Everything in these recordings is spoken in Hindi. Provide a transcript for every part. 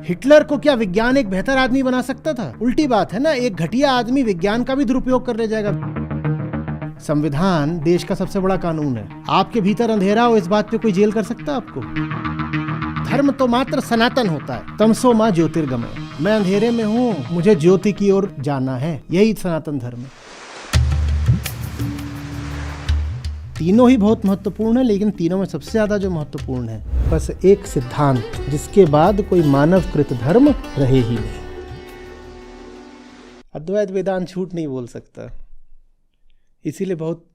हिटलर को क्या विज्ञान एक बेहतर आदमी बना सकता था? उल्टी बात है ना, एक घटिया आदमी विज्ञान का भी दुरुपयोग कर ले जाएगा। संविधान देश का सबसे बड़ा कानून है। आपके भीतर अंधेरा हो, इस बात पे कोई जेल कर सकता है आपको? धर्म तो मात्र सनातन होता है। तमसो मां ज्योतिर्गमय, मैं अंधेरे में हूं, मुझे ज्योति की ओर जाना है, यही सनातन धर्म है। तीनों ही बहुत महत्वपूर्ण है, लेकिन तीनों में सबसे ज्यादा जो महत्वपूर्ण है बस एक सिद्धांत, जिसके बाद कोई मानवकृत धर्म रहे ही नहीं। अद्वैत वेदांत झूठ नहीं बोल सकता, इसीलिए बहुत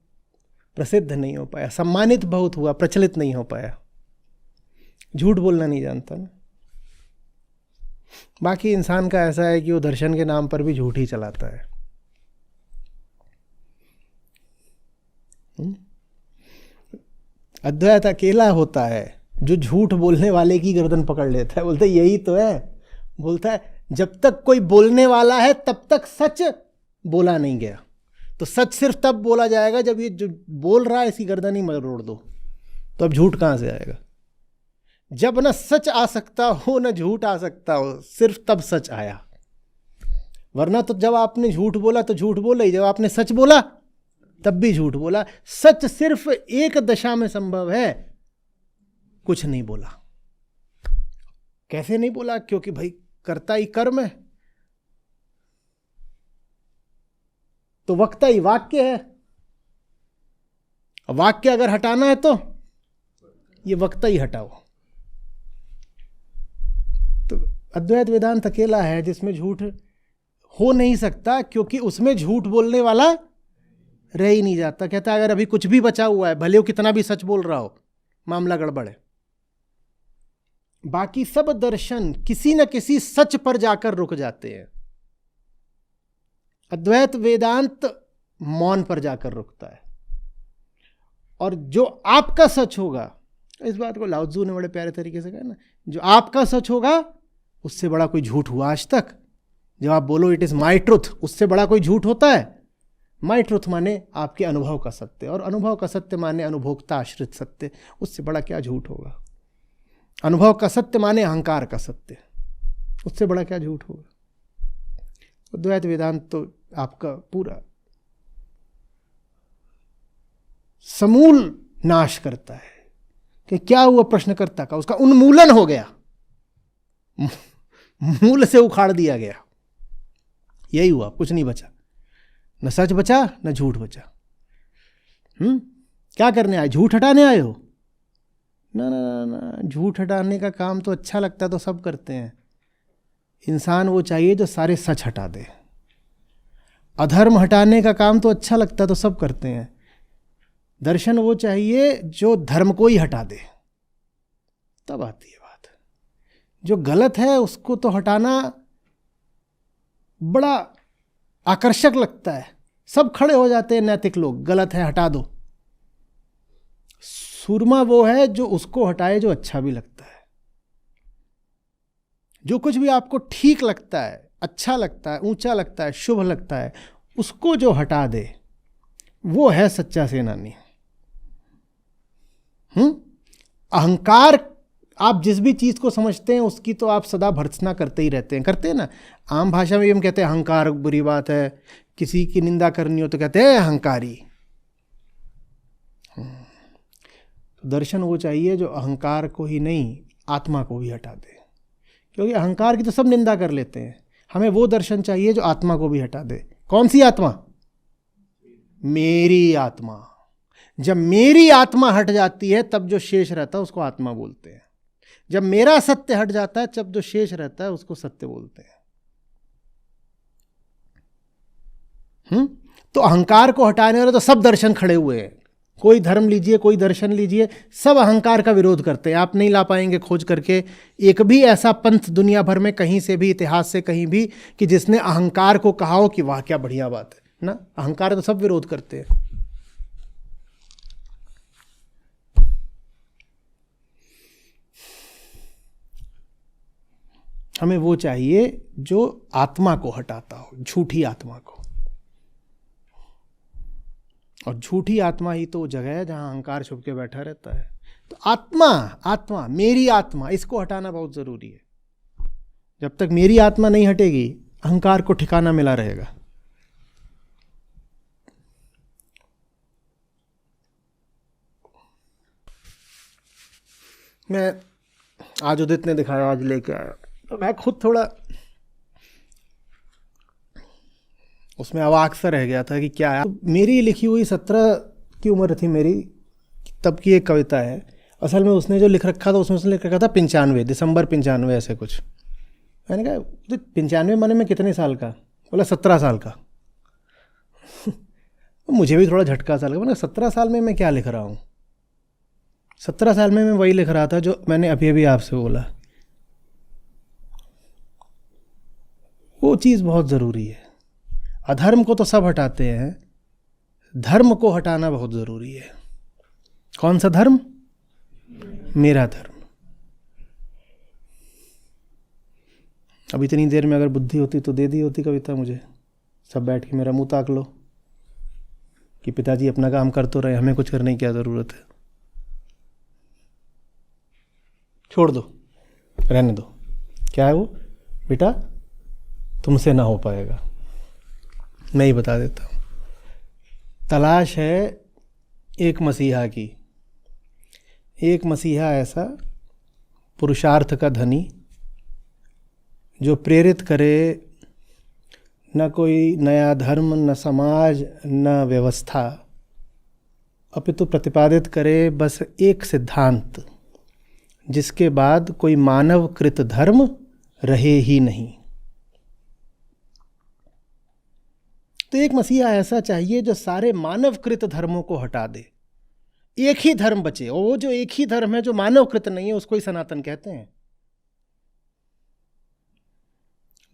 प्रसिद्ध नहीं हो पाया, सम्मानित बहुत हुआ, प्रचलित नहीं हो पाया। झूठ बोलना नहीं जानता ना। बाकी इंसान का ऐसा है कि वो दर्शन के नाम पर भी झूठ ही चलाता है। अद्वैत अकेला होता है जो झूठ बोलने वाले की गर्दन पकड़ लेता है, बोलता है यही तो है। बोलता है जब तक कोई बोलने वाला है तब तक सच बोला नहीं गया। तो सच सिर्फ तब बोला जाएगा जब ये जो बोल रहा है इसकी गर्दन ही मरोड़ दो। तो अब झूठ कहां से आएगा? जब ना सच आ सकता हो ना झूठ आ सकता हो, सिर्फ तब सच आया। वरना तो जब आपने झूठ बोला तो झूठ बोला ही, जब आपने सच बोला तब भी झूठ बोला। सच सिर्फ एक दशा में संभव है, कुछ नहीं बोला। कैसे नहीं बोला? क्योंकि भाई कर्ता ही कर्म है, तो वक्ता ही वाक्य है। वाक्य अगर हटाना है तो ये वक्ता ही हटाओ। तो अद्वैत वेदांत अकेला है जिसमें झूठ हो नहीं सकता, क्योंकि उसमें झूठ बोलने वाला रह ही नहीं जाता। कहता है अगर अभी कुछ भी बचा हुआ है, भले वो कितना भी सच बोल रहा हो, मामला गड़बड़ है। बाकी सब दर्शन किसी न किसी सच पर जाकर रुक जाते हैं। अद्वैत वेदांत मौन पर जाकर रुकता है। और जो आपका सच होगा, इस बात को लाओ त्जू ने बड़े प्यारे तरीके से कहा ना, जो आपका सच होगा उससे बड़ा कोई झूठ हुआ आज तक? जब आप बोलो इट इज माई ट्रुथ, उससे बड़ा कोई झूठ होता है? माई ट्रुथ माने आपके अनुभव का सत्य, और अनुभव का सत्य माने अनुभोक्ता आश्रित सत्य। उससे बड़ा क्या झूठ होगा? अनुभव का सत्य माने अहंकार का सत्य, उससे बड़ा क्या झूठ होगा? अद्वैत वेदांत तो आपका पूरा समूल नाश करता है। कि क्या हुआ प्रश्नकर्ता का? उसका उन्मूलन हो गया, मूल से उखाड़ दिया गया। यही हुआ, कुछ नहीं बचा, न सच बचा न झूठ बचा। क्या करने आए? झूठ हटाने आए हो? ना ना ना, झूठ हटाने का काम तो अच्छा लगता तो सब करते हैं। इंसान वो चाहिए जो सारे सच हटा दे। अधर्म हटाने का काम तो अच्छा लगता तो सब करते हैं। दर्शन वो चाहिए जो धर्म को ही हटा दे, तब आती है बात। जो गलत है उसको तो हटाना बड़ा आकर्षक लगता है। सब खड़े हो जाते हैं नैतिक लोग, गलत है हटा दो। सूरमा वो है जो उसको हटाए जो अच्छा भी लगता है। जो कुछ भी आपको ठीक लगता है, अच्छा लगता है, ऊंचा लगता है, शुभ लगता है, उसको जो हटा दे वो है सच्चा सेनानी। अहंकार, आप जिस भी चीज को समझते हैं उसकी तो आप सदा भर्त्सना करते ही रहते हैं। करते हैं ना, आम भाषा में भी हम कहते हैं अहंकार बुरी बात है। किसी की निंदा करनी हो तो कहते हैं अहंकारी। दर्शन वो चाहिए जो अहंकार को ही नहीं, आत्मा को भी हटा दे। क्योंकि अहंकार की तो सब निंदा कर लेते हैं। हमें वो दर्शन चाहिए जो आत्मा को भी हटा दे। कौन सी आत्मा? मेरी आत्मा। जब मेरी आत्मा हट जाती है तब जो शेष रहता है उसको आत्मा बोलते हैं। जब मेरा सत्य हट जाता है तब जो शेष रहता है उसको सत्य बोलते हैं। तो अहंकार को हटाने वाले तो सब दर्शन खड़े हुए हैं। कोई धर्म लीजिए, कोई दर्शन लीजिए, सब अहंकार का विरोध करते हैं। आप नहीं ला पाएंगे खोज करके एक भी ऐसा पंथ दुनिया भर में, कहीं से भी, इतिहास से कहीं भी, कि जिसने अहंकार को कहा हो कि वाह क्या बढ़िया बात है ना। अहंकार तो सब विरोध करते हैं। हमें वो चाहिए जो आत्मा को हटाता हो, झूठी आत्मा को। और झूठी आत्मा ही तो जगह है जहां अहंकार छुप के बैठा रहता है। तो आत्मा, आत्मा, मेरी आत्मा, इसको हटाना बहुत जरूरी है। जब तक मेरी आत्मा नहीं हटेगी अहंकार को ठिकाना मिला रहेगा। मैं आज उदित ने दिखाया, आज लेके आया, तो मैं खुद थोड़ा उसमें अवाक सा रह गया था कि क्या है। तो मेरी लिखी हुई 17 की उम्र थी मेरी, तब की एक कविता है। असल में उसने जो लिख रखा था उसमें उसने लिख रखा था 95 दिसंबर 95 ऐसे कुछ। मैंने कहा 95 माने में कितने साल का? बोला 17 साल का। मुझे भी थोड़ा झटका सा लगा। मैंने 17 साल में मैं क्या लिख रहा हूँ? 17 साल में मैं वही लिख रहा था जो मैंने अभी अभी आपसे बोला। वो चीज़ बहुत ज़रूरी है। अधर्म को तो सब हटाते हैं, धर्म को हटाना बहुत ज़रूरी है। कौन सा धर्म? मेरा धर्म। अब इतनी देर में अगर बुद्धि होती तो दे दी होती कविता मुझे, सब बैठ के मेरा मुंह ताक लो कि पिताजी अपना काम कर तो रहे, हमें कुछ करने की क्या ज़रूरत है। छोड़ दो, रहने दो। क्या है वो? बेटा तुमसे ना हो पाएगा। मैं ही बता देता हूँ। तलाश है एक मसीहा की, एक मसीहा ऐसा पुरुषार्थ का धनी जो प्रेरित करे न कोई नया धर्म, न समाज, न व्यवस्था, अपितु प्रतिपादित करे बस एक सिद्धांत जिसके बाद कोई मानवकृत धर्म रहे ही नहीं। तो एक मसीहा ऐसा चाहिए जो सारे मानवकृत धर्मों को हटा दे, एक ही धर्म बचे। और वो जो एक ही धर्म है जो मानवकृत नहीं है उसको ही सनातन कहते हैं।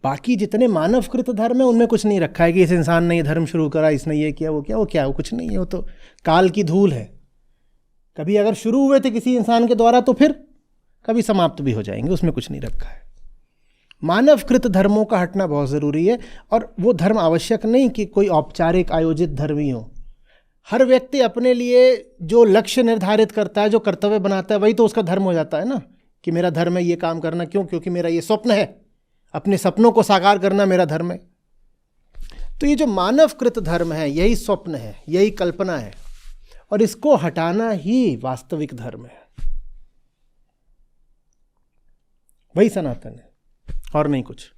बाकी जितने मानवकृत धर्म है उनमें कुछ नहीं रखा है कि इस इंसान ने ये धर्म शुरू करा, इसने ये किया, वो क्या, वो क्या, वो कुछ नहीं है। वो तो काल की धूल है। कभी अगर शुरू हुए थे किसी इंसान के द्वारा तो फिर कभी समाप्त भी हो जाएंगे, उसमें कुछ नहीं रखा है। मानवकृत धर्मों का हटना बहुत ज़रूरी है। और वो धर्म आवश्यक नहीं कि कोई औपचारिक आयोजित धर्म ही हो। हर व्यक्ति अपने लिए जो लक्ष्य निर्धारित करता है, जो कर्तव्य बनाता है, वही तो उसका धर्म हो जाता है ना। कि मेरा धर्म है ये काम करना। क्यों? क्योंकि मेरा ये स्वप्न है, अपने सपनों को साकार करना मेरा धर्म है। तो ये जो मानवकृत धर्म है यही स्वप्न है, यही कल्पना है, और इसको हटाना ही वास्तविक धर्म है। वही सनातन है और नहीं कुछ।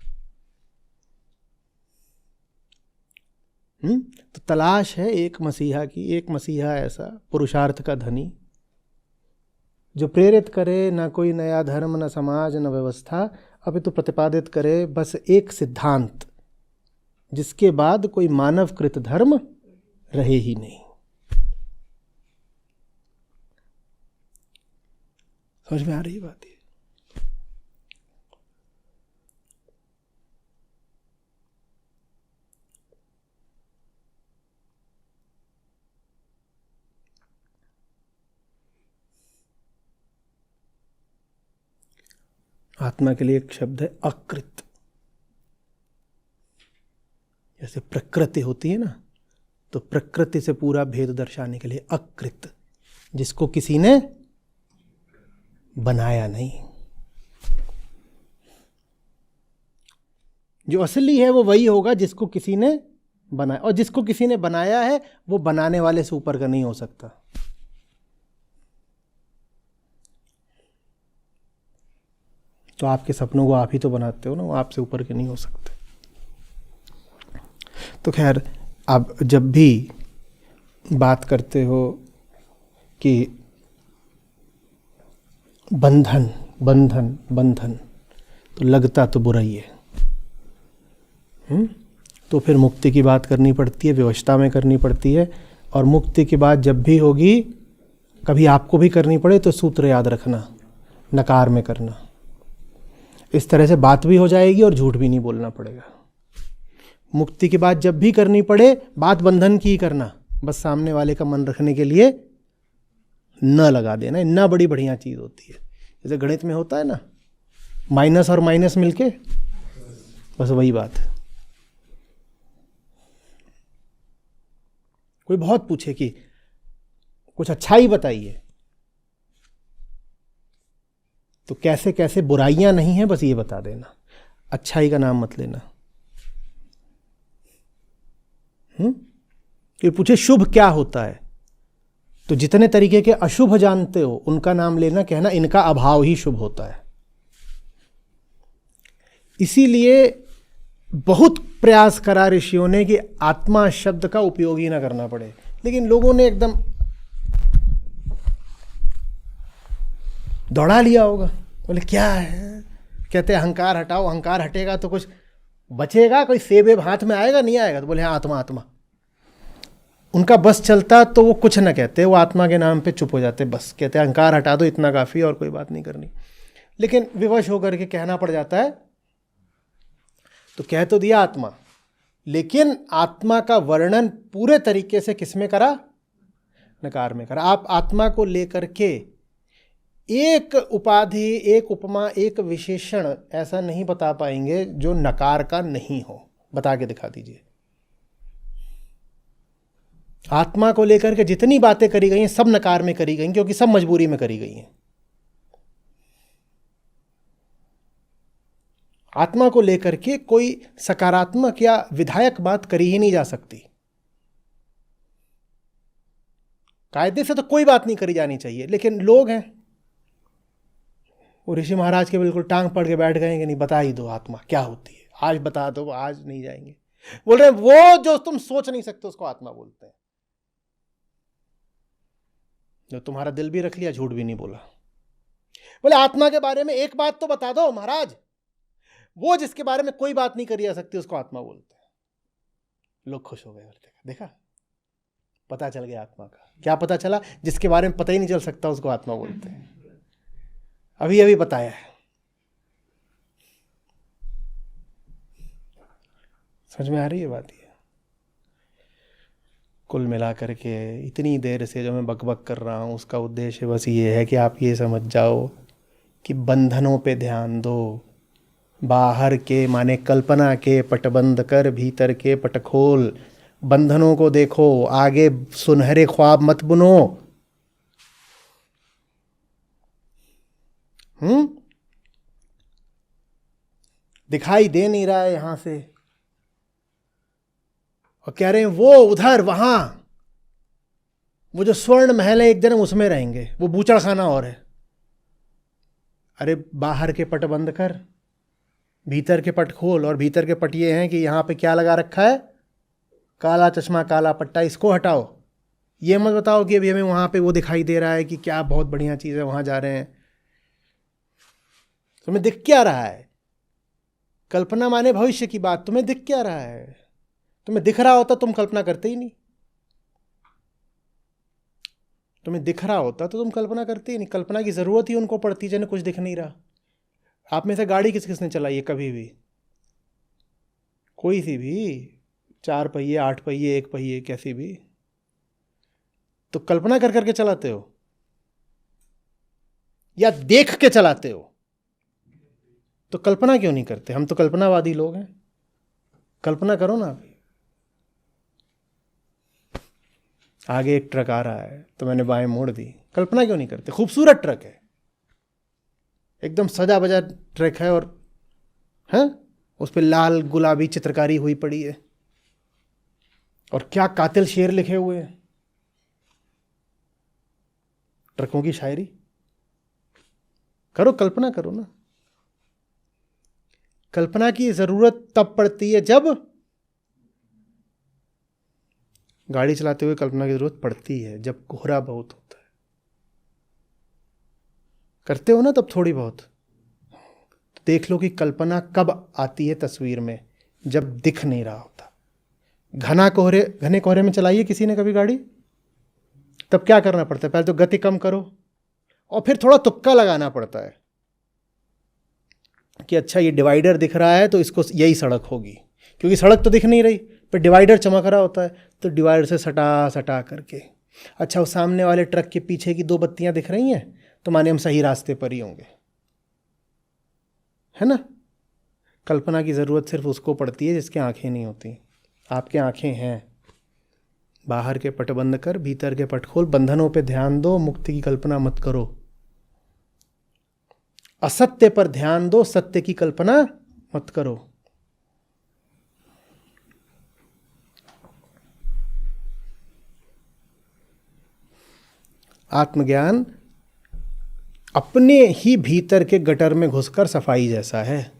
तो तलाश है एक मसीहा की, एक मसीहा ऐसा पुरुषार्थ का धनी जो प्रेरित करे न कोई नया धर्म, न समाज, न व्यवस्था, अपितु प्रतिपादित करे बस एक सिद्धांत जिसके बाद कोई मानवकृत धर्म रहे ही नहीं। समझ में आ रही बात है? आत्मा के लिए एक शब्द है अकृत। जैसे प्रकृति होती है ना, तो प्रकृति से पूरा भेद दर्शाने के लिए अकृत, जिसको किसी ने बनाया नहीं। जो असली है वो वही होगा जिसको किसी ने बनाया, और जिसको किसी ने बनाया है वो बनाने वाले से ऊपर का नहीं हो सकता। तो आपके सपनों को आप ही तो बनाते हो ना, वो आपसे ऊपर के नहीं हो सकते। तो खैर, आप जब भी बात करते हो कि बंधन बंधन बंधन, तो लगता तो बुरा ही है। तो फिर मुक्ति की बात करनी पड़ती है, व्यवस्था में करनी पड़ती है। और मुक्ति की बात जब भी होगी, कभी आपको भी करनी पड़े तो सूत्र याद रखना, नकार में करना। इस तरह से बात भी हो जाएगी और झूठ भी नहीं बोलना पड़ेगा। मुक्ति की बात जब भी करनी पड़े, बात बंधन की ही करना, बस सामने वाले का मन रखने के लिए न लगा देना। इतना बड़ी बढ़िया चीज़ होती है। जैसे गणित में होता है ना, माइनस और माइनस मिलके, बस वही बात है। कोई बहुत पूछे कि कुछ अच्छा ही बताइए, तो कैसे कैसे बुराइयां नहीं है, बस ये बता देना। अच्छाई का नाम मत लेना। कि पूछे शुभ क्या होता है, तो जितने तरीके के अशुभ जानते हो उनका नाम लेना, कहना इनका अभाव ही शुभ होता है। इसीलिए बहुत प्रयास करा ऋषियों ने कि आत्मा शब्द का उपयोग ही ना करना पड़े, लेकिन लोगों ने एकदम दौड़ा लिया होगा। बोले क्या है, कहते हैं अहंकार हटाओ, अहंकार हटेगा तो कुछ बचेगा, कोई सेब वेब हाथ में आएगा नहीं आएगा? तो बोले हाँ आत्मा आत्मा। उनका बस चलता तो वो कुछ ना कहते, वो आत्मा के नाम पे चुप हो जाते, बस कहते हैं अहंकार हटा दो, इतना काफ़ी और कोई बात नहीं करनी। लेकिन विवश होकर के कहना पड़ जाता है, तो कह तो दिया आत्मा, लेकिन आत्मा का वर्णन पूरे तरीके से किस में करा? नकार में करा। आप आत्मा को लेकर के एक उपाधि, एक उपमा, एक विशेषण ऐसा नहीं बता पाएंगे जो नकार का नहीं हो। बता के दिखा दीजिए। आत्मा को लेकर के जितनी बातें करी गई हैं सब नकार में करी गई, क्योंकि सब मजबूरी में करी गई हैं। आत्मा को लेकर के कोई सकारात्मक या विधायक बात करी ही नहीं जा सकती। कायदे से तो कोई बात नहीं करी जानी चाहिए, लेकिन लोग हैं वो ऋषि महाराज के बिल्कुल टांग पड़ के बैठ गए कि नहीं बता ही दो आत्मा क्या होती है, आज बता दो, आज नहीं जाएंगे। बोल रहे वो जो तुम सोच नहीं सकते उसको आत्मा बोलते हैं। जो तुम्हारा दिल भी रख लिया, झूठ भी नहीं बोला। बोले आत्मा के बारे में एक बात तो बता दो महाराज, वो जिसके बारे में कोई बात नहीं करी जा सकती उसको आत्मा बोलते हैं। लोग खुश हो गए, देखा पता चल गया आत्मा का। क्या पता चला? जिसके बारे में पता ही नहीं चल सकता उसको आत्मा बोलते हैं। अभी अभी बताया है। समझ में आ रही है बात? ये कुल मिला करके इतनी देर से जो मैं बकबक कर रहा हूँ उसका उद्देश्य बस ये है कि आप ये समझ जाओ कि बंधनों पे ध्यान दो। बाहर के माने कल्पना के पट बंद कर, भीतर के पट खोल। बंधनों को देखो, आगे सुनहरे ख्वाब मत बुनो। दिखाई दे नहीं रहा है यहां से, और कह रहे हैं वो उधर वहां वो जो स्वर्ण महल है एक जन्म उसमें रहेंगे, वो बूचड़ खाना और है। अरे बाहर के पट बंद कर, भीतर के पट खोल। और भीतर के पट ये हैं कि यहां पे क्या लगा रखा है? काला चश्मा, काला पट्टा, इसको हटाओ। ये मत बताओ कि अभी हमें वहां पे वो दिखाई दे रहा है कि क्या बहुत बढ़िया चीज़ है, वहां जा रहे हैं। तुम्हें दिख क्या रहा है? कल्पना माने भविष्य की बात। तुम्हें दिख क्या रहा है? तुम्हें दिख रहा होता तुम कल्पना करते ही नहीं। तुम्हें दिख रहा होता तो तुम कल्पना करते ही नहीं। कल्पना की जरूरत ही उनको पड़ती जिन्हें कुछ दिख नहीं रहा। आप में से गाड़ी किस किसने चलाई है कभी भी? कोई सी भी, 4 पहिए, 8 पहिए, 1 पहिए, कैसी भी, तो कल्पना कर करके चलाते हो या देख के चलाते हो? तो कल्पना क्यों नहीं करते? हम तो कल्पनावादी लोग हैं। कल्पना करो ना। अभी आगे एक ट्रक आ रहा है तो मैंने बाएं मोड़ दी। कल्पना क्यों नहीं करते? खूबसूरत ट्रक है, एकदम सजा बजा ट्रक है, और हैं उस पर लाल गुलाबी चित्रकारी हुई पड़ी है, और क्या कातिल शेर लिखे हुए हैं। ट्रकों की शायरी करो, कल्पना करो ना। कल्पना की जरूरत तब पड़ती है जब गाड़ी चलाते हुए कल्पना की जरूरत पड़ती है जब कोहरा बहुत होता है। करते हो ना तब थोड़ी बहुत। तो देख लो कि कल्पना कब आती है तस्वीर में, जब दिख नहीं रहा होता। घने कोहरे में चलाइए किसी ने कभी गाड़ी, तब क्या करना पड़ता है? पहले तो गति कम करो और फिर थोड़ा तुक्का लगाना पड़ता है कि अच्छा ये डिवाइडर दिख रहा है तो इसको यही सड़क होगी, क्योंकि सड़क तो दिख नहीं रही, पर डिवाइडर चमक रहा होता है तो डिवाइडर से सटा करके, अच्छा वो सामने वाले ट्रक के पीछे की 2 बत्तियां दिख रही हैं तो माने हम सही रास्ते पर ही होंगे, है ना। कल्पना की ज़रूरत सिर्फ उसको पड़ती है जिसकी आंखें नहीं होती। आपके आंखें हैं। बाहर के पट बंद कर, भीतर के पट खोल। बंधनों पे ध्यान दो, मुक्ति की कल्पना मत करो। असत्य पर ध्यान दो, सत्य की कल्पना मत करो। आत्मज्ञान अपने ही भीतर के गटर में घुसकर सफाई जैसा है।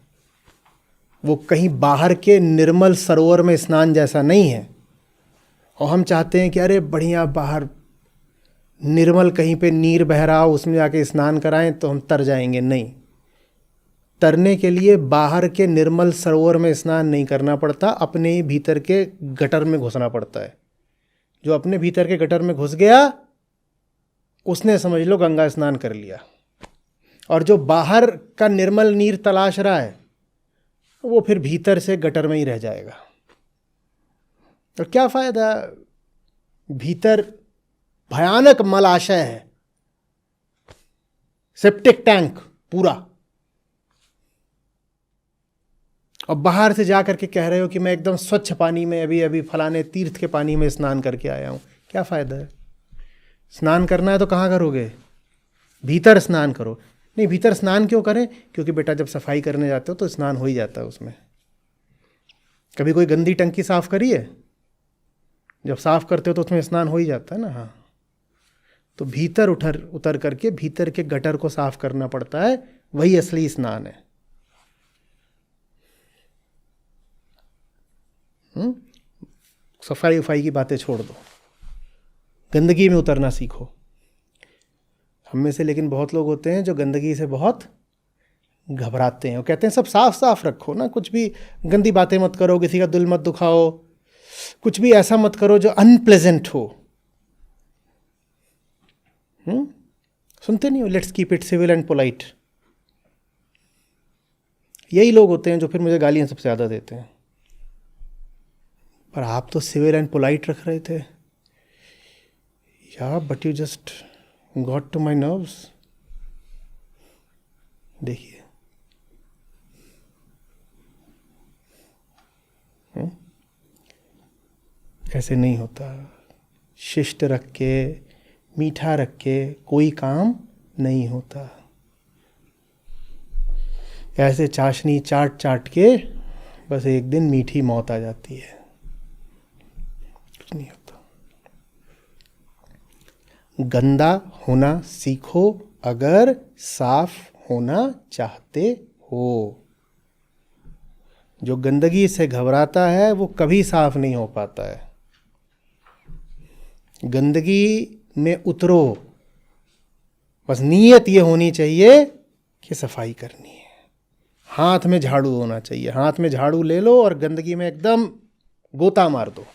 वो कहीं बाहर के निर्मल सरोवर में स्नान जैसा नहीं है। और हम चाहते हैं कि अरे बढ़िया बाहर निर्मल कहीं पे नीर बह रहा हो, उसमें जाके स्नान कराएं तो हम तर जाएंगे। नहीं, तरने के लिए बाहर के निर्मल सरोवर में स्नान नहीं करना पड़ता, अपने ही भीतर के गटर में घुसना पड़ता है। जो अपने भीतर के गटर में घुस गया उसने समझ लो गंगा स्नान कर लिया। और जो बाहर का निर्मल नीर तलाश रहा है वो फिर भीतर से गटर में ही रह जाएगा। तो क्या फायदा, भीतर भयानक मलाशय है, सेप्टिक टैंक पूरा, और बाहर से जाकर के कह रहे हो कि मैं एकदम स्वच्छ पानी में अभी अभी फलाने तीर्थ के पानी में स्नान करके आया हूं। क्या फायदा है? स्नान करना है तो कहाँ करोगे? भीतर स्नान करो। नहीं, भीतर स्नान क्यों करें? क्योंकि बेटा जब सफाई करने जाते हो तो स्नान हो ही जाता है उसमें। कभी कोई गंदी टंकी साफ करी है? जब साफ करते हो तो उसमें स्नान हो ही जाता है ना। हाँ, तो भीतर उतर करके भीतर के गटर को साफ करना पड़ता है, वही असली स्नान है। सफाई उफाई की बातें छोड़ दो, गंदगी में उतरना सीखो। हम में से लेकिन बहुत लोग होते हैं जो गंदगी से बहुत घबराते हैं। वो कहते हैं सब साफ साफ रखो ना, कुछ भी गंदी बातें मत करो, किसी का दिल मत दुखाओ, कुछ भी ऐसा मत करो जो अनप्लेजेंट हो। सुनते नहीं हो, let's keep it civil and polite. यही लोग होते हैं जो फिर मुझे गालियां सबसे ज़्यादा देते हैं। पर आप तो सिविल एंड पोलाइट रख रहे थे। या but you just got to my nerves. देखिए, ऐसे नहीं होता। शिष्ट रख के, मीठा रख के कोई काम नहीं होता। ऐसे चाशनी चाट चाट के बस एक दिन मीठी मौत आ जाती है। कुछ नहीं होता। गंदा होना सीखो अगर साफ होना चाहते हो। जो गंदगी से घबराता है वो कभी साफ नहीं हो पाता है। गंदगी में उतरो, बस नीयत ये होनी चाहिए कि सफाई करनी है। हाथ में झाड़ू होना चाहिए, हाथ में झाड़ू ले लो और गंदगी में एकदम गोता मार दो।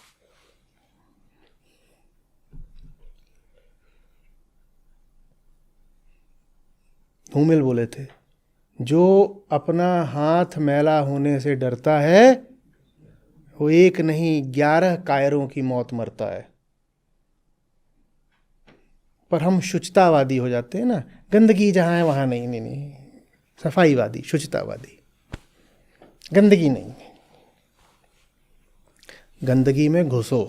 धूमिल बोले थे, जो अपना हाथ मैला होने से डरता है वो एक नहीं 11 कायरों की मौत मरता है। पर हम शुचितावादी हो जाते हैं ना, गंदगी जहाँ है वहाँ नहीं, नहीं नहीं, सफाईवादी, शुचितावादी। गंदगी नहीं, गंदगी में घुसो।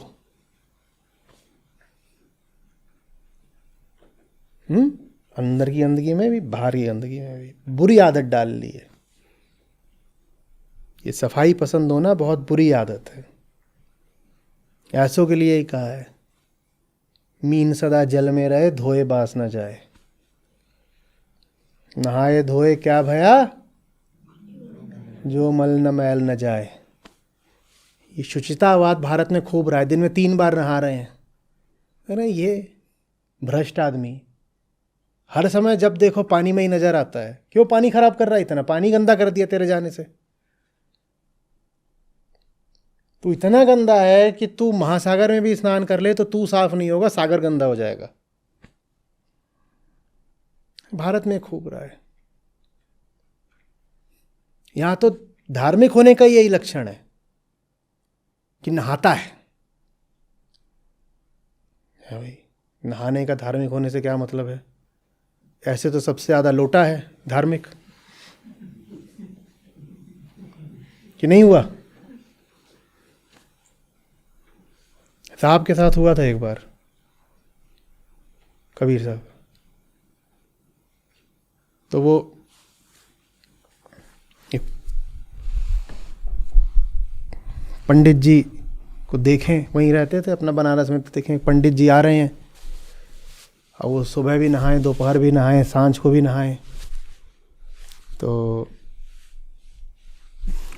अंदर की गंदगी में भी, बाहर की गंदगी में भी। बुरी आदत डाल ली है ये। सफाई पसंद होना बहुत बुरी आदत है। ऐसों के लिए ही कहा है, मीन सदा जल में रहे, धोए बास न जाए। नहाए धोए क्या भया, जो मल न मैल न जाए। ये शुचितावाद भारत में खूब रहा है। दिन में 3 बार नहा रहे हैं। अरे ये भ्रष्ट आदमी हर समय जब देखो पानी में ही नजर आता है। क्यों पानी खराब कर रहा है? इतना पानी गंदा कर दिया तेरे जाने से। तू इतना गंदा है कि तू महासागर में भी स्नान कर ले तो तू साफ नहीं होगा, सागर गंदा हो जाएगा। भारत में खूब रहा है। यहां तो धार्मिक होने का यही लक्षण है कि नहाता है भाई। नहाने का धार्मिक होने से क्या मतलब है? ऐसे तो सबसे ज्यादा लोटा है धार्मिक, कि नहीं हुआ? साहब के साथ हुआ था एक बार, कबीर साहब। तो वो पंडित जी को देखें, वहीं रहते थे अपना बनारस में, तो देखें पंडित जी आ रहे हैं, और वो सुबह भी नहाएं, दोपहर भी नहाएं, सांझ को भी नहाएं। तो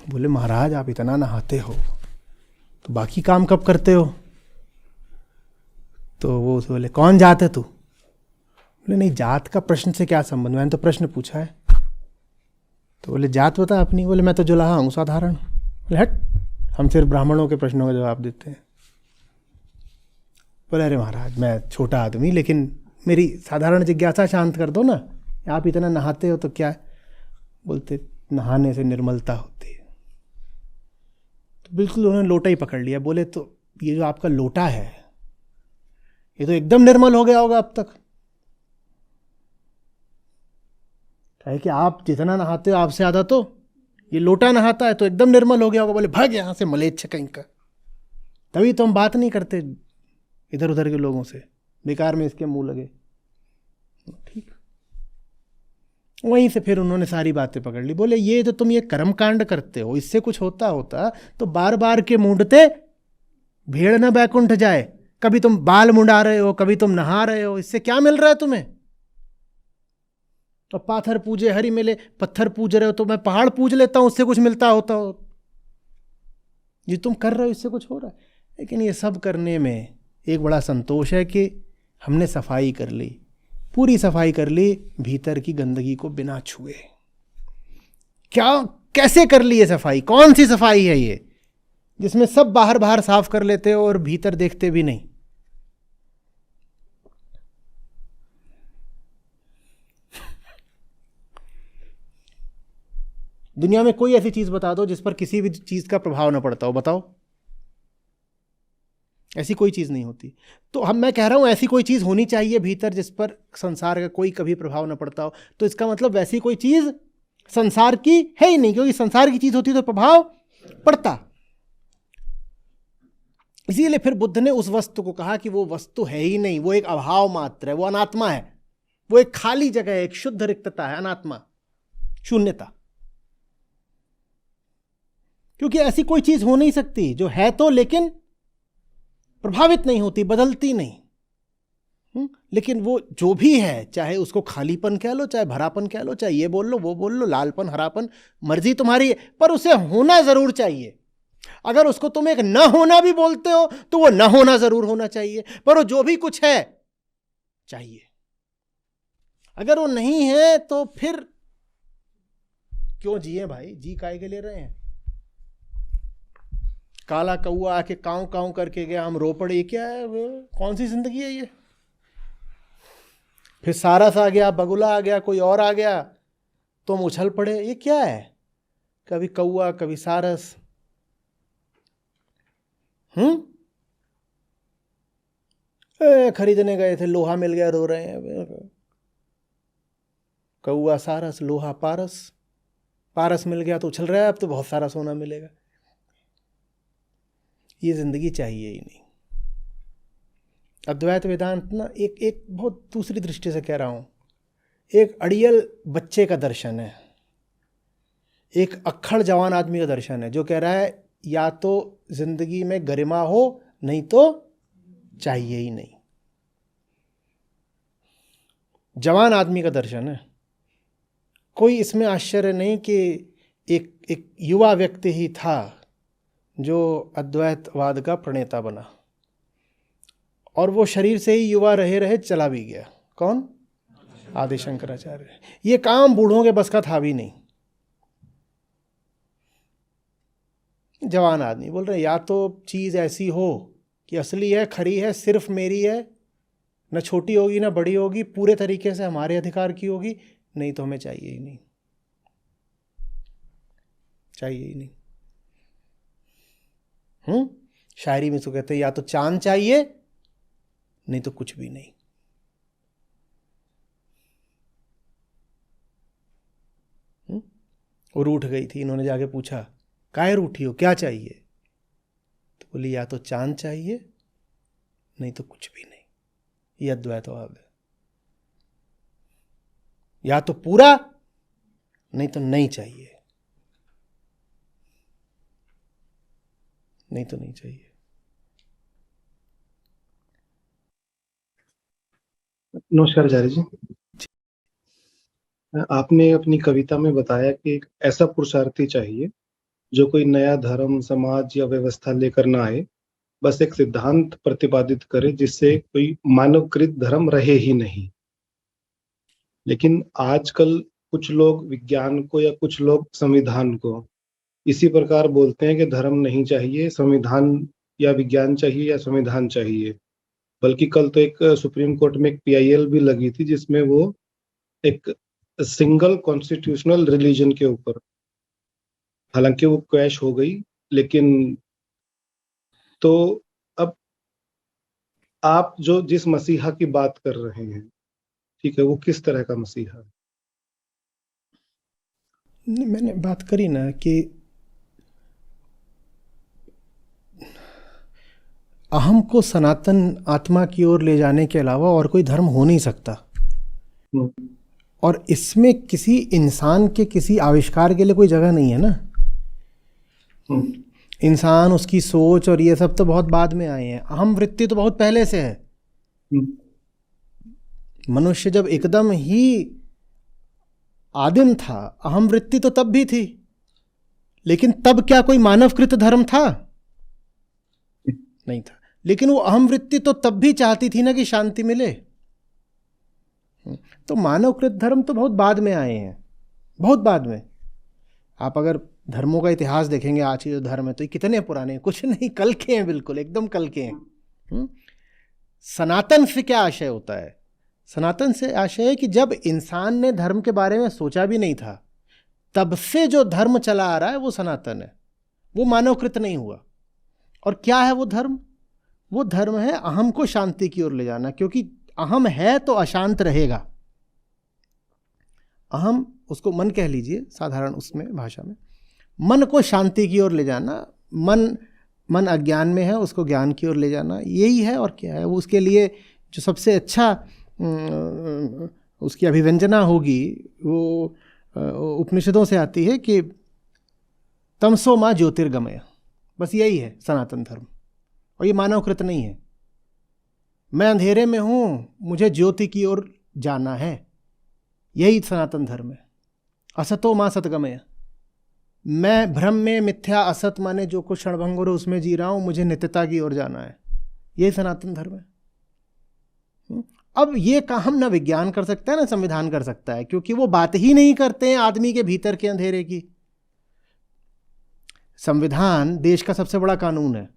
बोले महाराज आप इतना नहाते हो तो बाकी काम कब करते हो? तो वो बोले कौन जात है तू? बोले नहीं, जात का प्रश्न से क्या संबंध, मैंने तो प्रश्न पूछा है। तो बोले जात बता अपनी। बोले मैं तो जुलाहा हूँ, साधारण। बोले हट, हम सिर्फ ब्राह्मणों के प्रश्नों का जवाब देते हैं। बोले अरे महाराज मैं छोटा आदमी, लेकिन मेरी साधारण जिज्ञासा शांत कर दो ना, आप इतना नहाते हो तो क्या है? बोलते नहाने से निर्मलता होती है। तो बिल्कुल उन्होंने लोटा ही पकड़ लिया। बोले तो ये जो आपका लोटा है ये तो एकदम निर्मल हो गया होगा अब तक। कहे कि आप जितना नहाते हो आपसे ज़्यादा तो ये लोटा नहाता है, तो एकदम निर्मल हो गया होगा। बोले भाग यहाँ से मलेच्छ कहीं का। तभी तो हम बात नहीं करते इधर उधर के लोगों से, बेकार में इसके मुंह लगे। ठीक, वहीं से फिर उन्होंने सारी बातें पकड़ ली। बोले ये जो तुम ये कर्म कांड करते हो, इससे कुछ होता तो बार बार के मूंढते भेड़ न बैकुंठ जाए। कभी तुम बाल मुंडा रहे हो, कभी तुम नहा रहे हो, इससे क्या मिल रहा है तुम्हें? तो पाथर पूजे हरि मिले, पत्थर पूज रहे हो तो मैं पहाड़ पूज लेता हूं, उससे कुछ मिलता होता हो? ये तुम कर रहे हो इससे कुछ हो रहा है? लेकिन ये सब करने में एक बड़ा संतोष है कि हमने सफाई कर ली, पूरी सफाई कर ली, भीतर की गंदगी को बिना छुए। क्या कैसे कर ली ये सफाई? कौन सी सफाई है ये जिसमें सब बाहर बाहर साफ कर लेते हो और भीतर देखते भी नहीं? दुनिया में कोई ऐसी चीज बता दो जिस पर किसी भी चीज का प्रभाव ना पड़ता हो, बताओ। ऐसी कोई चीज नहीं होती। तो मैं कह रहा हूं ऐसी कोई चीज होनी चाहिए भीतर जिस पर संसार का कोई कभी प्रभाव ना पड़ता हो। तो इसका मतलब वैसी कोई चीज संसार की है ही नहीं, क्योंकि संसार की चीज होती तो प्रभाव पड़ता। इसीलिए फिर बुद्ध ने उस वस्तु को कहा कि वो वस्तु है ही नहीं, वो एक अभाव मात्र है, वो अनात्मा है, वो एक खाली जगह है, एक शुद्ध रिक्तता है, अनात्मा, शून्यता। क्योंकि ऐसी कोई चीज हो नहीं सकती जो है तो लेकिन प्रभावित नहीं होती, बदलती नहीं। लेकिन वो जो भी है, चाहे उसको खालीपन कह लो, चाहे भरापन कह लो, चाहे ये बोल लो वो बोल लो, लालपन हरापन, मर्जी तुम्हारी है, पर उसे होना जरूर चाहिए। अगर उसको तुम एक न होना भी बोलते हो तो वो न होना जरूर होना चाहिए, पर वो जो भी कुछ है चाहिए। अगर वो नहीं है तो फिर क्यों जिए भाई? जी काहे के ले रहे हैं? काला कौआ आके काऊ काऊ करके गया, हम रो पड़े, ये क्या है? कौन सी जिंदगी है ये? फिर सारस आ गया, बगुला आ गया, कोई और आ गया, तुम उछल पड़े, ये क्या है? कभी कौआ कभी सारस। खरीदने गए थे, लोहा मिल गया, रो रहे हैं। कौआ सारस, लोहा पारस, पारस मिल गया तो उछल रहा है, अब तो बहुत सारा सोना मिलेगा। ये जिंदगी चाहिए ही नहीं। अद्वैत वेदांत ना एक बहुत दूसरी दृष्टि से कह रहा हूं, एक अड़ियल बच्चे का दर्शन है, एक अक्खड़ जवान आदमी का दर्शन है, जो कह रहा है या तो जिंदगी में गरिमा हो, नहीं तो चाहिए ही नहीं। जवान आदमी का दर्शन है। कोई इसमें आश्चर्य नहीं कि एक युवा व्यक्ति ही था जो अद्वैतवाद का प्रणेता बना, और वो शरीर से ही युवा रहे रहे चला भी गया। कौन? आदि शंकराचार्य। ये काम बूढ़ों के बस का था भी नहीं। जवान आदमी बोल रहे या तो चीज ऐसी हो कि असली है, खरी है, सिर्फ मेरी है, न छोटी होगी न बड़ी होगी, पूरे तरीके से हमारे अधिकार की होगी, नहीं तो हमें चाहिए ही नहीं, चाहिए ही नहीं। शायरी में तो कहते हैं या तो चांद चाहिए, नहीं तो कुछ भी नहीं। और रूठ गई थी, इन्होंने जाके पूछा काहे रूठी हो, क्या चाहिए? तो बोली या तो चांद चाहिए, नहीं तो कुछ भी नहीं। ये अद्वैतवाद है। या तो पूरा, नहीं तो नहीं चाहिए। नहीं तो नहीं चाहिए। नमस्कार आचार्य जी। आपने अपनी कविता में बताया कि एक ऐसा पुरुषार्थी चाहिए जो कोई नया धर्म, समाज या व्यवस्था लेकर ना आए, बस एक सिद्धांत प्रतिपादित करे जिससे कोई मानवकृत धर्म रहे ही नहीं। लेकिन आजकल कुछ लोग विज्ञान को या कुछ लोग संविधान को इसी प्रकार बोलते हैं कि धर्म नहीं चाहिए, संविधान या विज्ञान चाहिए या संविधान चाहिए। बल्कि कल तो एक सुप्रीम कोर्ट में एक PIL भी लगी थी जिसमें वो एक सिंगल कॉन्स्टिट्यूशनल रिलीजन के ऊपर, हालांकि वो क्रैश हो गई। लेकिन तो अब आप जो जिस मसीहा की बात कर रहे हैं, ठीक है, वो किस तरह का मसीहा है? नहीं, मैंने बात करी ना कि अहम को सनातन आत्मा की ओर ले जाने के अलावा और कोई धर्म हो नहीं सकता। और इसमें किसी इंसान के किसी आविष्कार के लिए कोई जगह नहीं है ना। इंसान, उसकी सोच और ये सब तो बहुत बाद में आए हैं। अहम वृत्ति तो बहुत पहले से है। मनुष्य जब एकदम ही आदिम था, अहम वृत्ति तो तब भी थी। लेकिन तब क्या कोई मानवकृत धर्म था? नहीं था। लेकिन वो अहम वृत्ति तो तब भी चाहती थी ना कि शांति मिले। तो मानवकृत धर्म तो बहुत बाद में आए हैं, बहुत बाद में। आप अगर धर्मों का इतिहास देखेंगे, आज के जो धर्म है तो ये कितने पुराने हैं, कुछ नहीं, कल के हैं, बिल्कुल एकदम कल के हैं। सनातन से क्या आशय होता है? सनातन से आशय है कि जब इंसान ने धर्म के बारे में सोचा भी नहीं था, तब से जो धर्म चला आ रहा है वो सनातन है, वो मानवकृत नहीं हुआ। और क्या है वो धर्म? वो धर्म है अहम को शांति की ओर ले जाना, क्योंकि अहम है तो अशांत रहेगा। अहम, उसको मन कह लीजिए साधारण उसमें भाषा में, मन को शांति की ओर ले जाना। मन अज्ञान में है, उसको ज्ञान की ओर ले जाना, यही है। और क्या है वो? उसके लिए जो सबसे अच्छा उसकी अभिव्यंजना होगी वो उपनिषदों से आती है कि तमसो मां ज्योतिर्गमय। बस यही है सनातन धर्म। और ये मानवकृत नहीं है। मैं अंधेरे में हूं, मुझे ज्योति की ओर जाना है, यही सनातन धर्म है। असतो मां सतगमय, मैं भ्रम में, मिथ्या असत माने जो कुछ क्षणभंगुर उसमें जी रहा हूं, मुझे नित्यता की ओर जाना है, यही सनातन धर्म है। अब ये काम ना विज्ञान कर सकता है ना संविधान कर सकता है, क्योंकि वो बात ही नहीं करते हैं आदमी के भीतर के अंधेरे की। संविधान देश का सबसे बड़ा कानून है,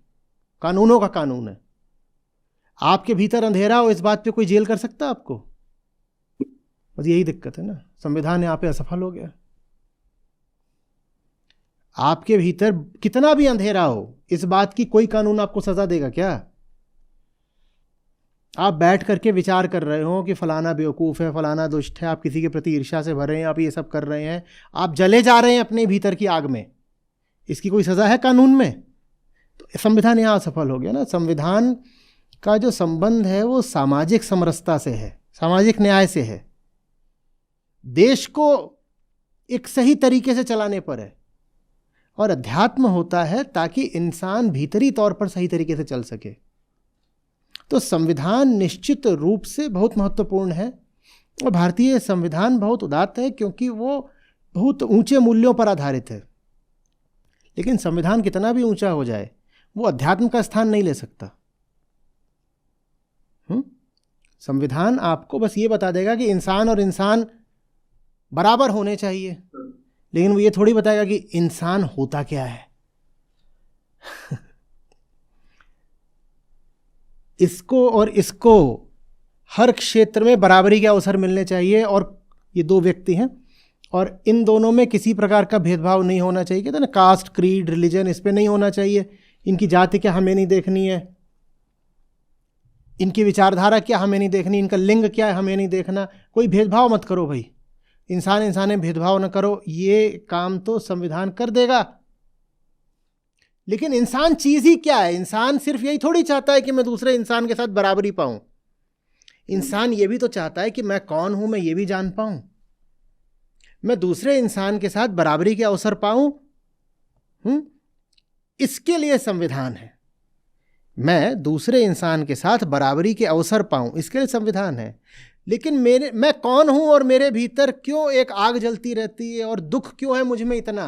कानूनों का कानून है। आपके भीतर अंधेरा हो, इस बात पे कोई जेल कर सकता है आपको? बस यही दिक्कत है ना, संविधान यहाँ पे असफल हो गया। आपके भीतर कितना भी अंधेरा हो, इस बात की कोई कानून आपको सजा देगा क्या? आप बैठ करके विचार कर रहे हो कि फलाना बेवकूफ़ है, फलाना दुष्ट है, आप किसी के प्रति ईर्ष्या से भरे हैं, आप ये सब कर रहे हैं, आप जले जा रहे हैं अपने भीतर की आग में, इसकी कोई सज़ा है कानून में? तो संविधान यहाँ असफल हो गया ना। संविधान का जो संबंध है वो सामाजिक समरसता से है, सामाजिक न्याय से है, देश को एक सही तरीके से चलाने पर है। और अध्यात्म होता है ताकि इंसान भीतरी तौर पर सही तरीके से चल सके। तो संविधान निश्चित रूप से बहुत महत्वपूर्ण है। और भारतीय संविधान बहुत उदात्त है क्योंकि वो बहुत ऊंचे मूल्यों पर आधारित है। लेकिन संविधान कितना भी ऊंचा हो जाए, वो अध्यात्म का स्थान नहीं ले सकता। संविधान आपको बस ये बता देगा कि इंसान और इंसान बराबर होने चाहिए, लेकिन वो ये थोड़ी बताएगा कि इंसान होता क्या है। इसको और इसको हर क्षेत्र में बराबरी के अवसर मिलने चाहिए। और ये दो व्यक्ति हैं और इन दोनों में किसी प्रकार का भेदभाव नहीं होना चाहिए। कहते हैं ना, कास्ट, क्रीड, रिलीजन, इस पे नहीं होना चाहिए। इनकी जाति क्या हमें नहीं देखनी है, इनकी विचारधारा क्या हमें नहीं देखनी, इनका लिंग क्या है हमें नहीं देखना। कोई भेदभाव मत करो भाई, इंसान इंसान में भेदभाव न करो। ये काम तो संविधान कर देगा। लेकिन इंसान चीज ही क्या है? इंसान सिर्फ यही थोड़ी चाहता है कि मैं दूसरे इंसान के साथ बराबरी पाऊं। इंसान ये भी तो चाहता है कि मैं कौन हूं, मैं ये भी जान पाऊं, मैं दूसरे इंसान के साथ बराबरी के अवसर पाऊं। इसके लिए संविधान है। मैं दूसरे इंसान के साथ बराबरी के अवसर पाऊं, इसके लिए संविधान है। लेकिन मैं कौन हूं और मेरे भीतर क्यों एक आग जलती रहती है और दुख क्यों है मुझ में इतना,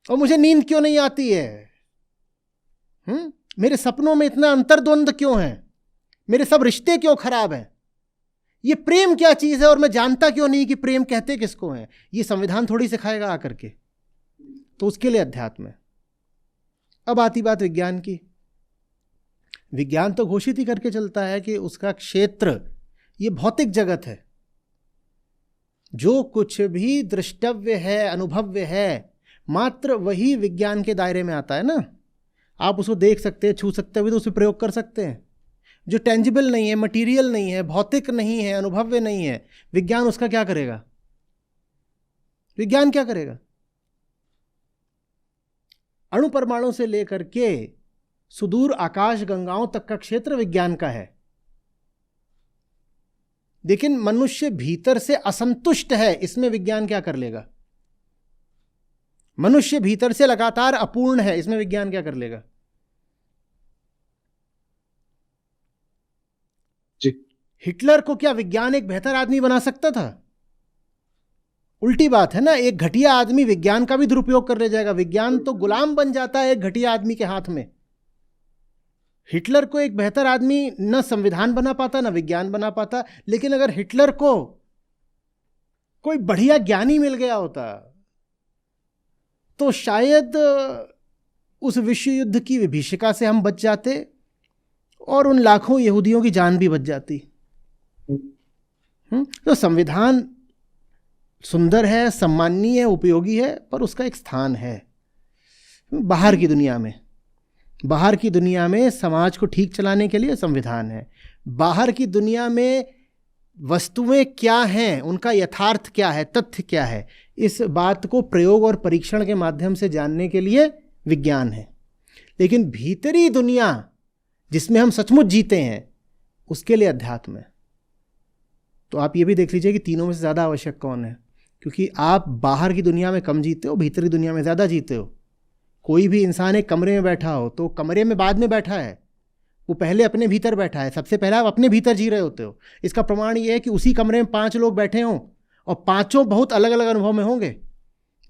और मुझे नींद क्यों नहीं आती है, मेरे सपनों में इतना अंतर्द्वंद क्यों है, मेरे सब रिश्ते क्यों खराब हैं, ये प्रेम क्या चीज है और मैं जानता क्यों नहीं कि प्रेम कहते किसको हैं, ये संविधान थोड़ी सिखाएगा आकर के। तो उसके लिए अध्यात्म है। अब आती बात विज्ञान की। विज्ञान तो घोषित ही करके चलता है कि उसका क्षेत्र ये भौतिक जगत है। जो कुछ भी दृष्टव्य है, अनुभव्य है, मात्र वही विज्ञान के दायरे में आता है ना। आप उसको देख सकते हैं, छू सकते हैं, तो उसे प्रयोग कर सकते हैं। जो टेंजिबल नहीं है, मटेरियल नहीं है, भौतिक नहीं है, अनुभव्य नहीं है, विज्ञान उसका क्या करेगा? विज्ञान क्या करेगा? अणु परमाणु से लेकर के सुदूर आकाश गंगाओं तक का क्षेत्र विज्ञान का है। लेकिन मनुष्य भीतर से असंतुष्ट है, इसमें विज्ञान क्या कर लेगा? मनुष्य भीतर से लगातार अपूर्ण है, इसमें विज्ञान क्या कर लेगा? जी। हिटलर को क्या विज्ञान एक बेहतर आदमी बना सकता था? उल्टी बात है ना। एक घटिया आदमी विज्ञान का भी दुरुपयोग कर ले जाएगा। विज्ञान तो गुलाम बन जाता है एक घटिया आदमी के हाथ में। हिटलर को एक बेहतर आदमी न संविधान बना पाता, न विज्ञान बना पाता। लेकिन अगर हिटलर को कोई बढ़िया ज्ञानी मिल गया होता तो शायद उस विश्व युद्ध की विभीषिका से हम बच जाते और उन लाखों यहूदियों की जान भी बच जाती। तो संविधान सुंदर है, सम्माननीय है, उपयोगी है, पर उसका एक स्थान है बाहर की दुनिया में। बाहर की दुनिया में समाज को ठीक चलाने के लिए संविधान है। बाहर की दुनिया में वस्तुएं क्या हैं, उनका यथार्थ क्या है, तथ्य क्या है, इस बात को प्रयोग और परीक्षण के माध्यम से जानने के लिए विज्ञान है। लेकिन भीतरी दुनिया जिसमें हम सचमुच जीते हैं, उसके लिए अध्यात्म है। तो आप ये भी देख लीजिए कि तीनों में से ज़्यादा आवश्यक कौन है, क्योंकि आप बाहर की दुनिया में कम जीते हो, भीतरी दुनिया में ज़्यादा जीते हो। कोई भी इंसान एक कमरे में बैठा हो तो कमरे में बाद में बैठा है, वो पहले अपने भीतर बैठा है। सबसे पहले आप अपने भीतर जी रहे होते हो। इसका प्रमाण ये है कि उसी कमरे में 5 लोग बैठे हों और पांचों बहुत अलग अलग अनुभव में होंगे।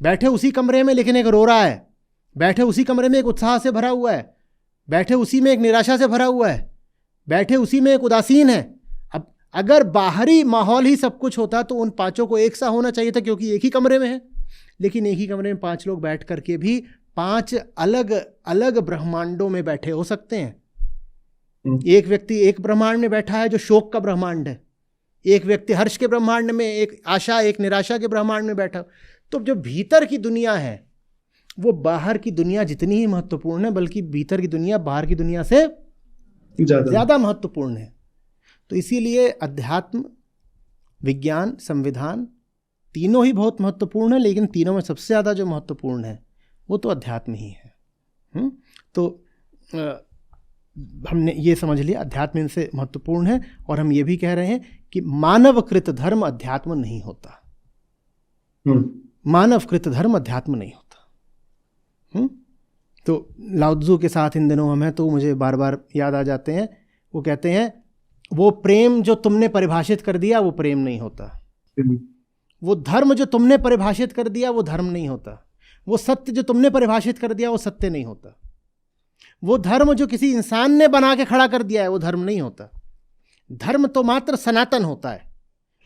बैठे उसी कमरे में लेकिन एक रो रहा है, बैठे उसी कमरे में एक उत्साह से भरा हुआ है, बैठे उसी में एक निराशा से भरा हुआ है, बैठे उसी में एक उदासीन है। अब अगर बाहरी माहौल ही सब कुछ होता तो उन पांचों को एक सा होना चाहिए था, क्योंकि एक ही कमरे में है। लेकिन एक ही कमरे में 5 लोग बैठ करके भी 5 अलग अलग ब्रह्मांडों में बैठे हो सकते हैं। एक व्यक्ति एक ब्रह्मांड में बैठा है जो शोक का ब्रह्मांड है, एक व्यक्ति हर्ष के ब्रह्मांड में, एक आशा एक निराशा के ब्रह्मांड में बैठा। तो जो भीतर की दुनिया है वो बाहर की दुनिया जितनी ही महत्वपूर्ण है, बल्कि भीतर की दुनिया बाहर की दुनिया से ज़्यादा महत्वपूर्ण है। तो इसीलिए अध्यात्म, विज्ञान, संविधान तीनों ही बहुत महत्वपूर्ण है, लेकिन तीनों में सबसे ज़्यादा जो महत्वपूर्ण है वो तो अध्यात्म ही है। तो हमने ये समझ लिया अध्यात्म इनसे महत्वपूर्ण है। और हम ये भी कह रहे हैं कि मानवकृत धर्म अध्यात्म नहीं होता। मानवकृत धर्म अध्यात्म नहीं होता। तो लाओ त्ज़ू के साथ इन दिनों हम हैं तो मुझे बार बार याद आ जाते हैं। वो कहते हैं वो प्रेम जो तुमने परिभाषित कर दिया वो प्रेम नहीं होता, वो धर्म जो तुमने परिभाषित कर दिया वो धर्म नहीं होता, वो सत्य जो तुमने परिभाषित कर दिया वो सत्य नहीं होता, वो धर्म जो किसी इंसान ने बना के खड़ा कर दिया है वो धर्म नहीं होता। धर्म तो मात्र सनातन होता है,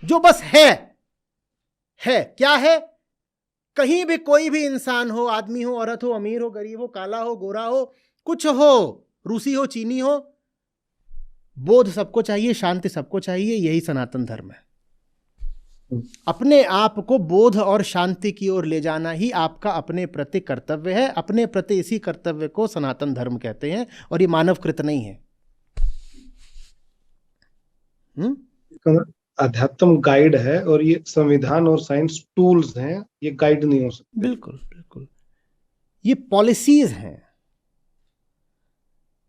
जो बस है। क्या है? कहीं भी कोई भी इंसान हो, आदमी हो, औरत हो, अमीर हो, गरीब हो, काला हो, गोरा हो, कुछ हो, रूसी हो, चीनी हो, बोध सबको चाहिए, शांति सबको चाहिए। यही सनातन धर्म है। अपने आप को बोध और शांति की ओर ले जाना ही आपका अपने प्रति कर्तव्य है। अपने प्रति इसी कर्तव्य को सनातन धर्म कहते हैं, और ये मानवकृत नहीं है। अध्यात्म गाइड है और ये संविधान और साइंस टूल्स हैं, ये गाइड नहीं हो सकते। बिल्कुल बिल्कुल, ये पॉलिसीज हैं।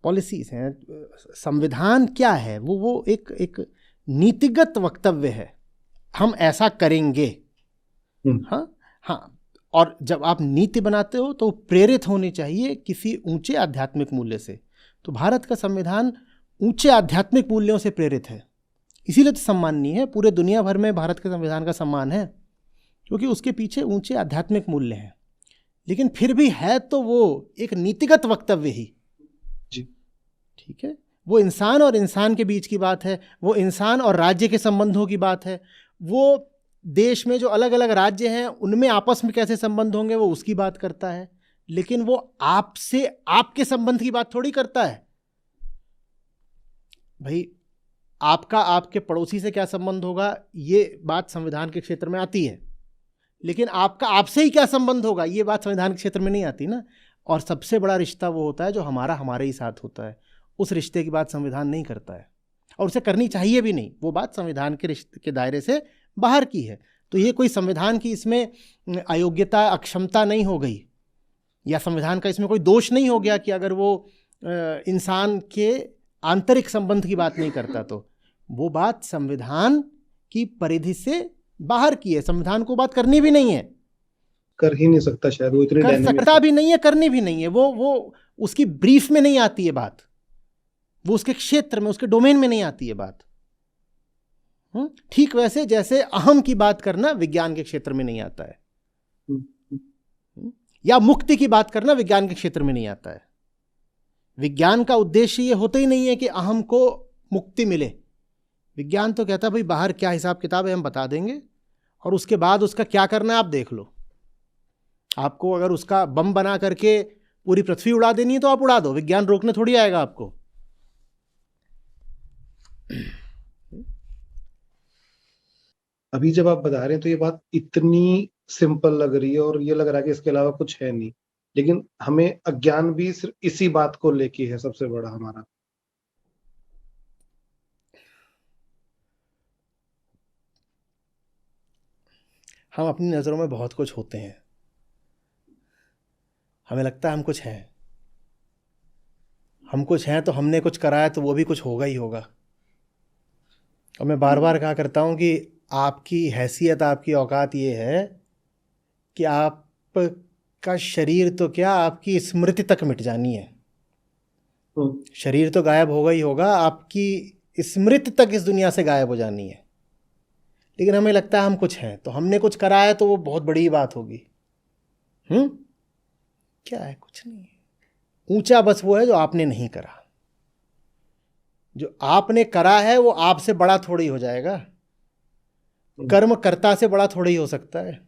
पॉलिसीज हैं। संविधान क्या है? वो एक नीतिगत वक्तव्य है, हम ऐसा करेंगे। हाँ, और जब आप नीति बनाते हो तो प्रेरित होनी चाहिए किसी ऊंचे आध्यात्मिक मूल्य से। तो भारत का संविधान ऊंचे आध्यात्मिक मूल्यों से प्रेरित है, इसीलिए तो सम्माननीय है। पूरे दुनिया भर में भारत के संविधान का सम्मान है क्योंकि उसके पीछे ऊंचे आध्यात्मिक मूल्य हैं। लेकिन फिर भी है तो वो एक नीतिगत वक्तव्य ही, ठीक है। वो इंसान और इंसान के बीच की बात है, वो इंसान और राज्य के संबंधों की बात है, वो देश में जो अलग अलग राज्य हैं उनमें आपस में कैसे संबंध होंगे वो उसकी बात करता है। लेकिन वो आपसे आपके संबंध की बात थोड़ी करता है। भाई आपका आपके पड़ोसी से क्या संबंध होगा ये बात संविधान के क्षेत्र में आती है, लेकिन आपका आपसे ही क्या संबंध होगा ये बात संविधान के क्षेत्र में नहीं आती ना। और सबसे बड़ा रिश्ता वो होता है जो हमारा हमारे ही साथ होता है, उस रिश्ते की बात संविधान नहीं करता है और उसे करनी चाहिए भी नहीं। वो बात संविधान के रिश्ते के दायरे से बाहर की है। तो ये कोई संविधान की इसमें अयोग्यता अक्षमता नहीं हो गई, या संविधान का इसमें कोई दोष नहीं हो गया कि अगर वो इंसान के आंतरिक संबंध की बात नहीं करता। तो वो बात संविधान की परिधि से बाहर की है, संविधान को बात करनी भी नहीं है, कर ही नहीं सकता शायद, वो इतनी कर डायनेमिक सकता भी नहीं है, करनी भी नहीं है। वो उसकी ब्रीफ में नहीं आती है बात, वो उसके क्षेत्र में उसके डोमेन में नहीं आती है बात। ठीक वैसे जैसे अहम की बात करना विज्ञान के क्षेत्र में नहीं आता है, या मुक्ति की बात करना विज्ञान के क्षेत्र में नहीं आता है। विज्ञान का उद्देश्य ये होता ही नहीं है कि अहम को मुक्ति मिले। विज्ञान तो कहता है भाई बाहर क्या हिसाब किताब है हम बता देंगे, और उसके बाद उसका क्या करना है आप देख लो। आपको अगर उसका बम बना करके पूरी पृथ्वी उड़ा देनी है तो आप उड़ा दो, विज्ञान रोकने थोड़ी आएगा आपको। अभी जब आप बता रहे हैं तो ये बात इतनी सिंपल लग रही है और ये लग रहा है कि इसके अलावा कुछ है नहीं, लेकिन हमें अज्ञान भी सिर्फ इसी बात को लेके है सबसे बड़ा हमारा। हम अपनी नज़रों में बहुत कुछ होते हैं, हमें लगता है हम कुछ हैं, हम कुछ हैं तो हमने कुछ कराया तो वो भी कुछ होगा ही होगा। और मैं बार बार कहा करता हूँ कि आपकी हैसियत आपकी औकात ये है कि आपका शरीर तो क्या आपकी स्मृति तक मिट जानी है। शरीर तो गायब होगा ही होगा, आपकी स्मृति तक इस दुनिया से गायब हो जानी है। लेकिन हमें लगता है हम कुछ हैं तो हमने कुछ कराया तो वो बहुत बड़ी बात होगी। क्या है, कुछ नहीं है। ऊंचा बस वो है जो आपने नहीं करा, जो आपने करा है वो आपसे बड़ा थोड़ी हो जाएगा, कर्मकर्ता से बड़ा थोड़ी हो सकता है।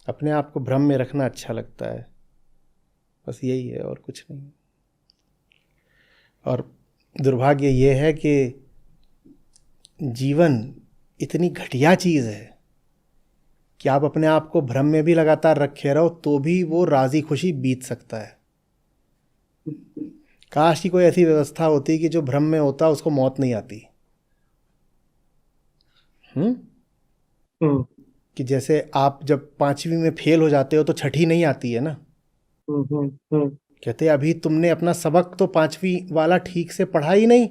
अपने आप को भ्रम में रखना अच्छा लगता है, बस यही है और कुछ नहीं। और दुर्भाग्य ये है कि जीवन इतनी घटिया चीज़ है कि आप अपने आप को भ्रम में भी लगातार रखे रहो तो भी वो राजी खुशी बीत सकता है। काश की कोई ऐसी व्यवस्था होती कि जो भ्रम में होता उसको मौत नहीं आती। कि जैसे आप जब 5वीं में फेल हो जाते हो तो छठी नहीं आती है ना। कहते अभी तुमने अपना सबक तो 5वीं वाला ठीक से पढ़ा ही नहीं,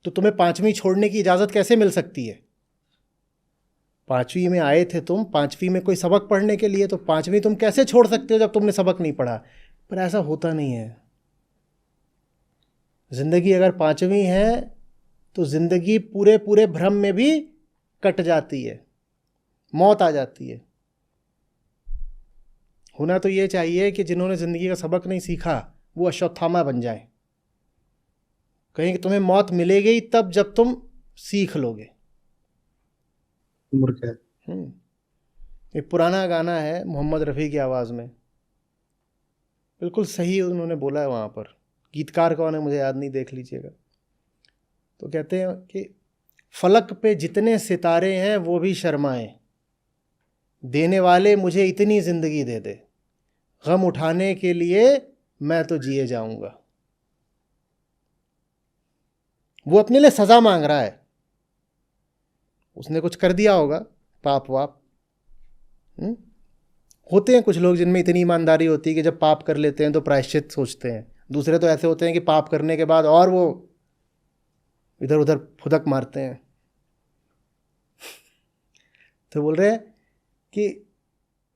तो तुम्हें 5वीं छोड़ने की इजाज़त कैसे मिल सकती है। 5वीं में आए थे तुम, 5वीं में कोई सबक पढ़ने के लिए, तो 5वीं तुम कैसे छोड़ सकते हो जब तुमने सबक नहीं पढ़ा। पर ऐसा होता नहीं है। ज़िंदगी अगर 5वीं है तो ज़िंदगी पूरे पूरे भ्रम में भी कट जाती है, मौत आ जाती है। होना तो ये चाहिए कि जिन्होंने ज़िंदगी का सबक नहीं सीखा वो अश्वत्थामा बन जाएं। कहीं कि तुम्हें मौत मिलेगी तब जब तुम सीख लोगे। मूर्ख है। एक पुराना गाना है मोहम्मद रफ़ी की आवाज़ में, बिल्कुल सही उन्होंने बोला है वहाँ पर। गीतकार कौन है मुझे याद नहीं, देख लीजिएगा। तो कहते हैं कि फलक पे जितने सितारे हैं वो भी शर्माएं, देने वाले मुझे इतनी ज़िंदगी दे दे, गम उठाने के लिए मैं तो जिए जाऊंगा। वो अपने लिए सज़ा मांग रहा है, उसने कुछ कर दिया होगा पाप वाप, होते हैं कुछ लोग जिनमें इतनी ईमानदारी होती है कि जब पाप कर लेते हैं तो प्रायश्चित सोचते हैं। दूसरे तो ऐसे होते हैं कि पाप करने के बाद और वो इधर उधर फुदक मारते हैं। तो बोल रहे हैं कि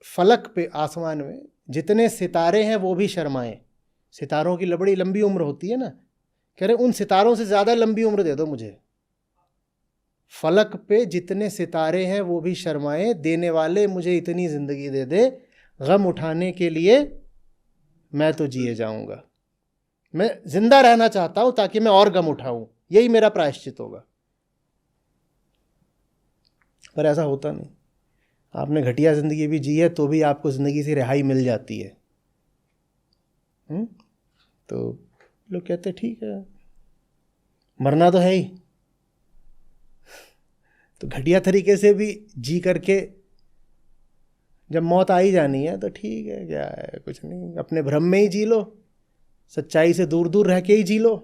फलक पे, आसमान में जितने सितारे हैं वो भी शर्माएं। सितारों की बड़ी लंबी उम्र होती है ना, कह रहे उन सितारों से ज़्यादा लंबी उम्र दे दो मुझे। फलक पे जितने सितारे हैं वो भी शर्माएं, देने वाले मुझे इतनी ज़िंदगी दे दे, गम उठाने के लिए मैं तो जिए जाऊंगा। मैं जिंदा रहना चाहता हूं ताकि मैं और गम उठाऊं, यही मेरा प्रायश्चित होगा। पर ऐसा होता नहीं। आपने घटिया ज़िंदगी भी जी है तो भी आपको ज़िंदगी से रिहाई मिल जाती है। तो लोग कहते ठीक है, मरना तो है ही, तो घटिया तरीके से भी जी करके जब मौत आ ही जानी है तो ठीक है, क्या है, कुछ नहीं, अपने भ्रम में ही जी लो, सच्चाई से दूर दूर रह के ही जी लो।